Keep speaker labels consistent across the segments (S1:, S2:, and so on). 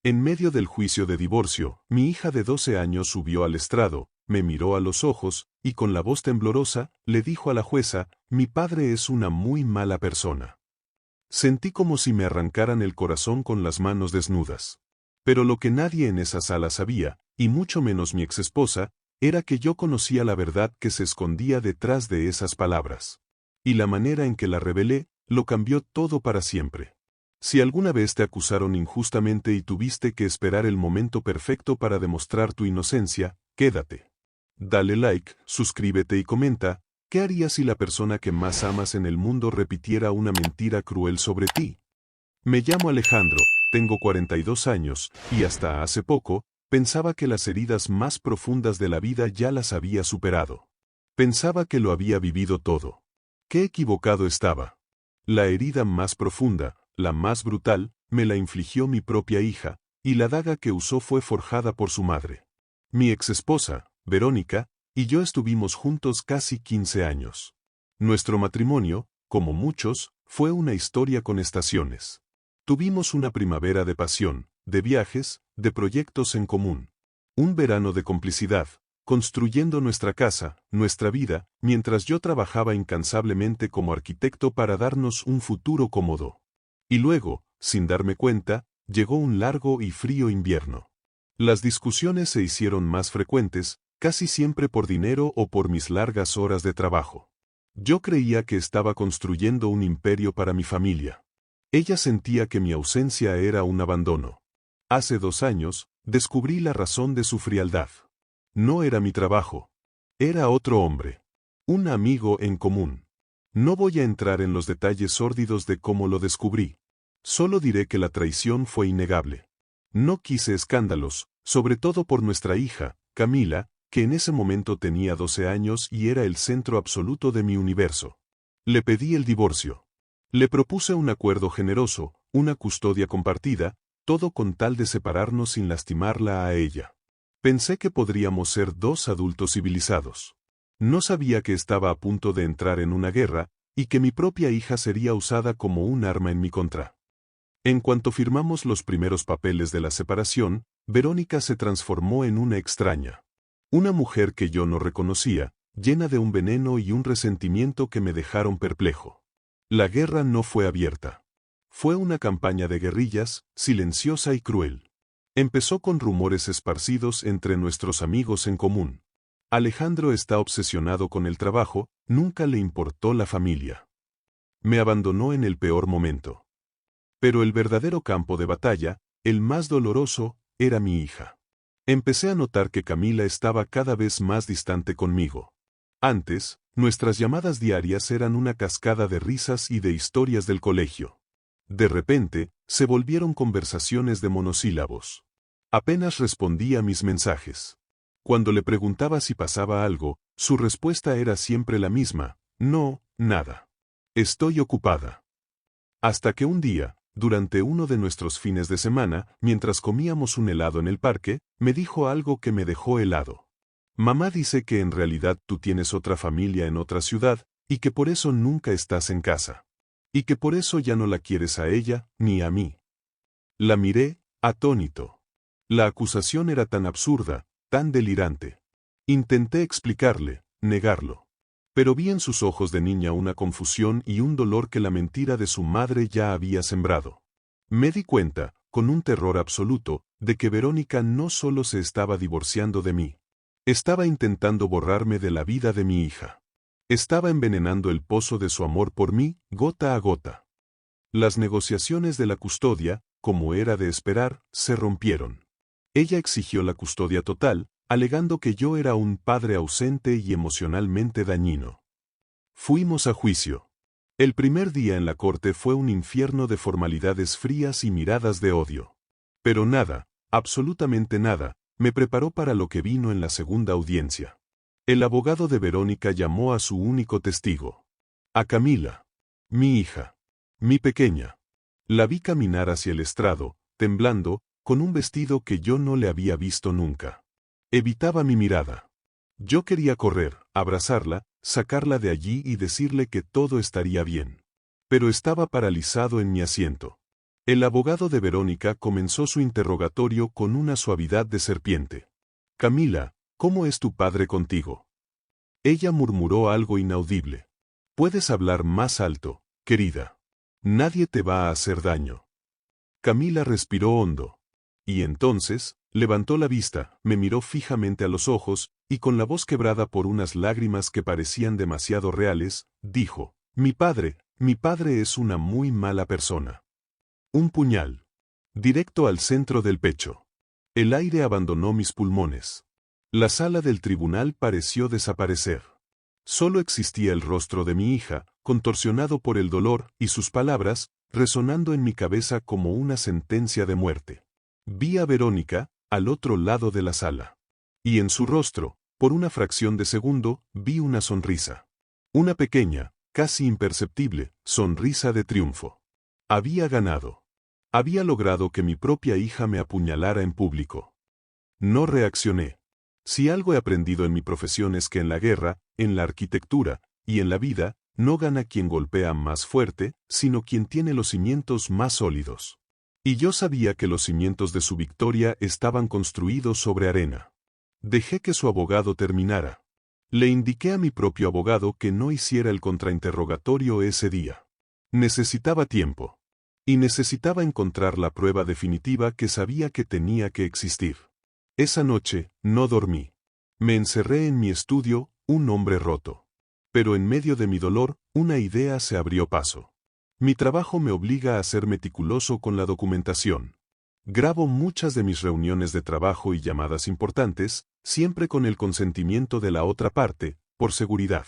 S1: En medio del juicio de divorcio, mi hija de 12 años subió al estrado, me miró a los ojos, y con la voz temblorosa, le dijo a la jueza: «Mi padre es una muy mala persona». Sentí como si me arrancaran el corazón con las manos desnudas. Pero lo que nadie en esa sala sabía, y mucho menos mi exesposa, era que yo conocía la verdad que se escondía detrás de esas palabras. Y la manera en que la revelé, lo cambió todo para siempre. Si alguna vez te acusaron injustamente y tuviste que esperar el momento perfecto para demostrar tu inocencia, quédate. Dale like, suscríbete y comenta: ¿qué harías si la persona que más amas en el mundo repitiera una mentira cruel sobre ti? Me llamo Alejandro, tengo 42 años, y hasta hace poco, pensaba que las heridas más profundas de la vida ya las había superado. Pensaba que lo había vivido todo. Qué equivocado estaba. La herida más profunda, la más brutal, me la infligió mi propia hija, y la daga que usó fue forjada por su madre. Mi exesposa, Verónica, y yo estuvimos juntos casi 15 años. Nuestro matrimonio, como muchos, fue una historia con estaciones. Tuvimos una primavera de pasión, de viajes, de proyectos en común. Un verano de complicidad, construyendo nuestra casa, nuestra vida, mientras yo trabajaba incansablemente como arquitecto para darnos un futuro cómodo. Y luego, sin darme cuenta, llegó un largo y frío invierno. Las discusiones se hicieron más frecuentes, casi siempre por dinero o por mis largas horas de trabajo. Yo creía que estaba construyendo un imperio para mi familia. Ella sentía que mi ausencia era un abandono. Hace 2 años, descubrí la razón de su frialdad. No era mi trabajo. Era otro hombre. Un amigo en común. No voy a entrar en los detalles sórdidos de cómo lo descubrí. Solo diré que la traición fue innegable. No quise escándalos, sobre todo por nuestra hija, Camila, que en ese momento tenía 12 años y era el centro absoluto de mi universo. Le pedí el divorcio. Le propuse un acuerdo generoso, una custodia compartida, todo con tal de separarnos sin lastimarla a ella. Pensé que podríamos ser 2 adultos civilizados. No sabía que estaba a punto de entrar en una guerra, y que mi propia hija sería usada como un arma en mi contra. En cuanto firmamos los primeros papeles de la separación, Verónica se transformó en una extraña. Una mujer que yo no reconocía, llena de un veneno y un resentimiento que me dejaron perplejo. La guerra no fue abierta. Fue una campaña de guerrillas, silenciosa y cruel. Empezó con rumores esparcidos entre nuestros amigos en común. Alejandro está obsesionado con el trabajo, nunca le importó la familia. Me abandonó en el peor momento. Pero el verdadero campo de batalla, el más doloroso, era mi hija. Empecé a notar que Camila estaba cada vez más distante conmigo. Antes, nuestras llamadas diarias eran una cascada de risas y de historias del colegio. De repente, se volvieron conversaciones de monosílabos. Apenas respondía a mis mensajes. Cuando le preguntaba si pasaba algo, su respuesta era siempre la misma: no, nada. Estoy ocupada. Hasta que un día, durante uno de nuestros fines de semana, mientras comíamos un helado en el parque, me dijo algo que me dejó helado. Mamá dice que en realidad tú tienes otra familia en otra ciudad, y que por eso nunca estás en casa. Y que por eso ya no la quieres a ella, ni a mí. La miré, atónito. La acusación era tan absurda, tan delirante. Intenté explicarle, negarlo. Pero vi en sus ojos de niña una confusión y un dolor que la mentira de su madre ya había sembrado. Me di cuenta, con un terror absoluto, de que Verónica no solo se estaba divorciando de mí. Estaba intentando borrarme de la vida de mi hija. Estaba envenenando el pozo de su amor por mí, gota a gota. Las negociaciones de la custodia, como era de esperar, se rompieron. Ella exigió la custodia total, alegando que yo era un padre ausente y emocionalmente dañino. Fuimos a juicio. El primer día en la corte fue un infierno de formalidades frías y miradas de odio. Pero nada, absolutamente nada, me preparó para lo que vino en la segunda audiencia. El abogado de Verónica llamó a su único testigo. A Camila. Mi hija. Mi pequeña. La vi caminar hacia el estrado, temblando, con un vestido que yo no le había visto nunca. Evitaba mi mirada. Yo quería correr, abrazarla, sacarla de allí y decirle que todo estaría bien. Pero estaba paralizado en mi asiento. El abogado de Verónica comenzó su interrogatorio con una suavidad de serpiente. Camila, ¿cómo es tu padre contigo? Ella murmuró algo inaudible. Puedes hablar más alto, querida. Nadie te va a hacer daño. Camila respiró hondo. Y entonces, levantó la vista, me miró fijamente a los ojos, y con la voz quebrada por unas lágrimas que parecían demasiado reales, dijo, mi padre es una muy mala persona. Un puñal. Directo al centro del pecho. El aire abandonó mis pulmones. La sala del tribunal pareció desaparecer. Solo existía el rostro de mi hija, contorsionado por el dolor, y sus palabras, resonando en mi cabeza como una sentencia de muerte. Vi a Verónica, al otro lado de la sala. Y en su rostro, por una fracción de segundo, vi una sonrisa. Una pequeña, casi imperceptible, sonrisa de triunfo. Había ganado. Había logrado que mi propia hija me apuñalara en público. No reaccioné. Si algo he aprendido en mi profesión es que en la guerra, en la arquitectura y en la vida, no gana quien golpea más fuerte, sino quien tiene los cimientos más sólidos. Y yo sabía que los cimientos de su victoria estaban construidos sobre arena. Dejé que su abogado terminara. Le indiqué a mi propio abogado que no hiciera el contrainterrogatorio ese día. Necesitaba tiempo. Y necesitaba encontrar la prueba definitiva que sabía que tenía que existir. Esa noche, no dormí. Me encerré en mi estudio, un hombre roto. Pero en medio de mi dolor, una idea se abrió paso. Mi trabajo me obliga a ser meticuloso con la documentación. Grabo muchas de mis reuniones de trabajo y llamadas importantes, siempre con el consentimiento de la otra parte, por seguridad.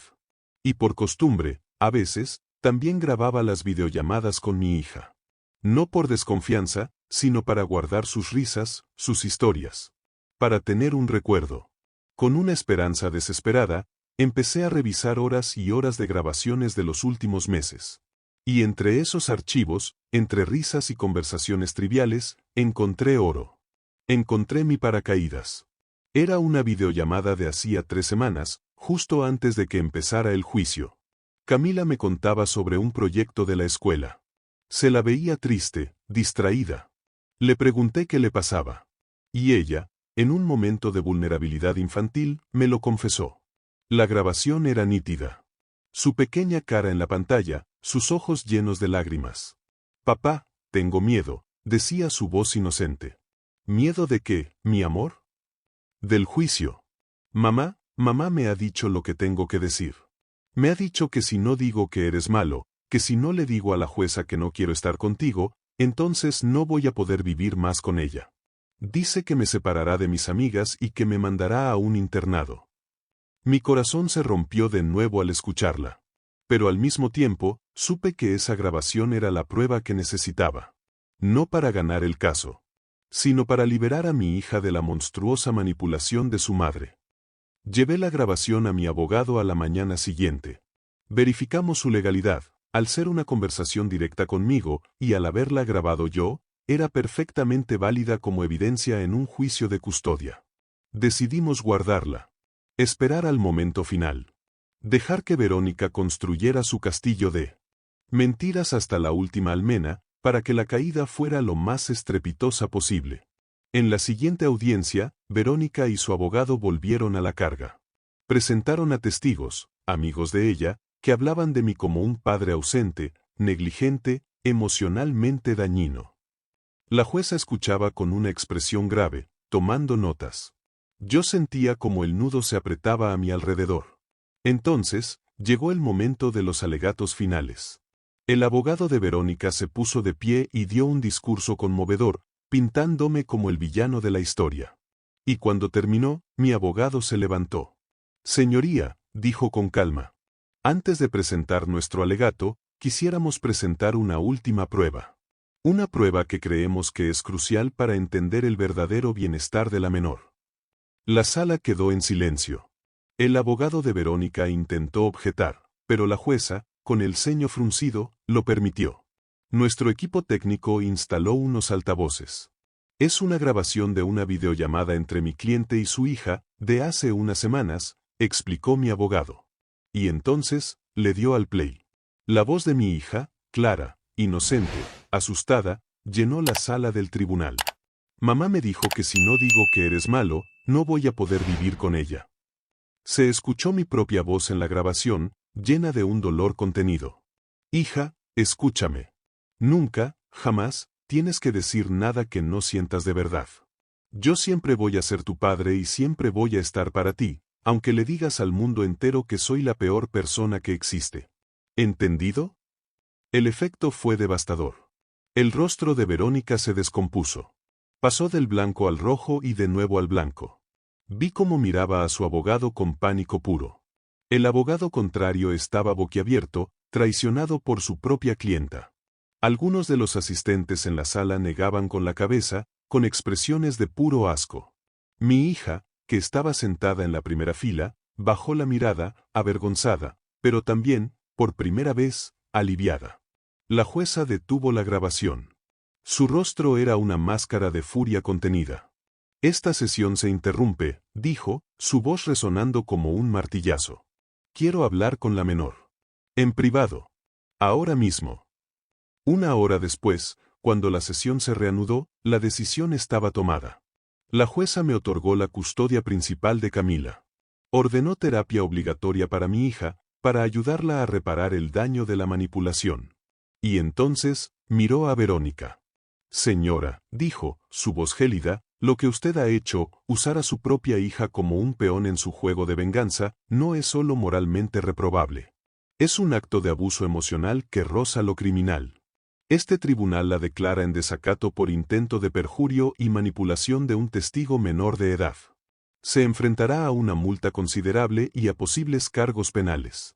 S1: Y por costumbre, a veces, también grababa las videollamadas con mi hija. No por desconfianza, sino para guardar sus risas, sus historias. Para tener un recuerdo. Con una esperanza desesperada, empecé a revisar horas y horas de grabaciones de los últimos meses. Y entre esos archivos, entre risas y conversaciones triviales, encontré oro. Encontré mi paracaídas. Era una videollamada de hacía 3 semanas, justo antes de que empezara el juicio. Camila me contaba sobre un proyecto de la escuela. Se la veía triste, distraída. Le pregunté qué le pasaba. Y ella, en un momento de vulnerabilidad infantil, me lo confesó. La grabación era nítida. Su pequeña cara en la pantalla, sus ojos llenos de lágrimas. Papá, tengo miedo, decía su voz inocente. ¿Miedo de qué, mi amor? Del juicio. Mamá me ha dicho lo que tengo que decir. Me ha dicho que si no digo que eres malo, que si no le digo a la jueza que no quiero estar contigo, entonces no voy a poder vivir más con ella. Dice que me separará de mis amigas y que me mandará a un internado. Mi corazón se rompió de nuevo al escucharla. Pero al mismo tiempo, supe que esa grabación era la prueba que necesitaba. No para ganar el caso, sino para liberar a mi hija de la monstruosa manipulación de su madre. Llevé la grabación a mi abogado a la mañana siguiente. Verificamos su legalidad. Al ser una conversación directa conmigo, y al haberla grabado yo, era perfectamente válida como evidencia en un juicio de custodia. Decidimos guardarla. Esperar al momento final. Dejar que Verónica construyera su castillo de mentiras hasta la última almena, para que la caída fuera lo más estrepitosa posible. En la siguiente audiencia, Verónica y su abogado volvieron a la carga. Presentaron a testigos, amigos de ella, que hablaban de mí como un padre ausente, negligente, emocionalmente dañino. La jueza escuchaba con una expresión grave, tomando notas. Yo sentía como el nudo se apretaba a mi alrededor. Entonces, llegó el momento de los alegatos finales. El abogado de Verónica se puso de pie y dio un discurso conmovedor, pintándome como el villano de la historia. Y cuando terminó, mi abogado se levantó. Señoría, dijo con calma. Antes de presentar nuestro alegato, quisiéramos presentar una última prueba. Una prueba que creemos que es crucial para entender el verdadero bienestar de la menor. La sala quedó en silencio. El abogado de Verónica intentó objetar, pero la jueza, con el ceño fruncido, lo permitió. Nuestro equipo técnico instaló unos altavoces. Es una grabación de una videollamada entre mi cliente y su hija, de hace unas semanas, explicó mi abogado. Y entonces, le dio al play. La voz de mi hija, clara, inocente, asustada, llenó la sala del tribunal. Mamá me dijo que si no digo que eres malo, no voy a poder vivir con ella. Se escuchó mi propia voz en la grabación, llena de un dolor contenido. Hija, escúchame. Nunca, jamás, tienes que decir nada que no sientas de verdad. Yo siempre voy a ser tu padre y siempre voy a estar para ti, aunque le digas al mundo entero que soy la peor persona que existe. ¿Entendido? El efecto fue devastador. El rostro de Verónica se descompuso. Pasó del blanco al rojo y de nuevo al blanco. Vi cómo miraba a su abogado con pánico puro. El abogado contrario estaba boquiabierto, traicionado por su propia clienta. Algunos de los asistentes en la sala negaban con la cabeza, con expresiones de puro asco. Mi hija, que estaba sentada en la primera fila, bajó la mirada, avergonzada, pero también, por primera vez, aliviada. La jueza detuvo la grabación. Su rostro era una máscara de furia contenida. Esta sesión se interrumpe, dijo, su voz resonando como un martillazo. Quiero hablar con la menor. En privado. Ahora mismo. Una hora después, cuando la sesión se reanudó, la decisión estaba tomada. La jueza me otorgó la custodia principal de Camila. Ordenó terapia obligatoria para mi hija, para ayudarla a reparar el daño de la manipulación. Y entonces, miró a Verónica. Señora, dijo, su voz gélida, lo que usted ha hecho, usar a su propia hija como un peón en su juego de venganza, no es solo moralmente reprobable. Es un acto de abuso emocional que roza lo criminal. Este tribunal la declara en desacato por intento de perjurio y manipulación de un testigo menor de edad. Se enfrentará a una multa considerable y a posibles cargos penales.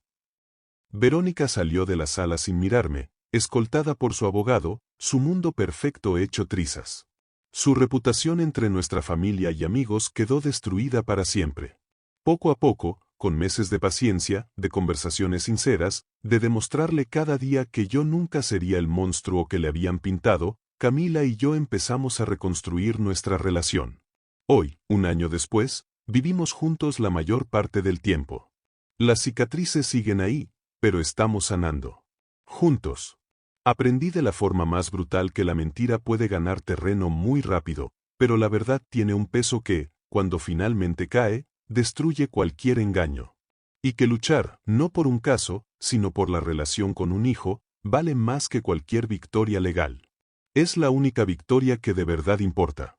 S1: Verónica salió de la sala sin mirarme, escoltada por su abogado, su mundo perfecto hecho trizas. Su reputación entre nuestra familia y amigos quedó destruida para siempre. Poco a poco, con meses de paciencia, de conversaciones sinceras, de demostrarle cada día que yo nunca sería el monstruo que le habían pintado, Camila y yo empezamos a reconstruir nuestra relación. Hoy, un año después, vivimos juntos la mayor parte del tiempo. Las cicatrices siguen ahí, pero estamos sanando. Juntos. Aprendí de la forma más brutal que la mentira puede ganar terreno muy rápido, pero la verdad tiene un peso que, cuando finalmente cae, destruye cualquier engaño. Y que luchar, no por un caso, sino por la relación con un hijo, vale más que cualquier victoria legal. Es la única victoria que de verdad importa.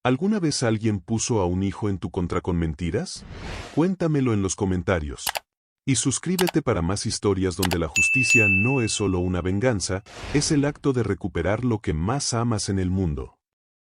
S1: ¿Alguna vez alguien puso a un hijo en tu contra con mentiras? Cuéntamelo en los comentarios. Y suscríbete para más historias donde la justicia no es solo una venganza, es el acto de recuperar lo que más amas en el mundo.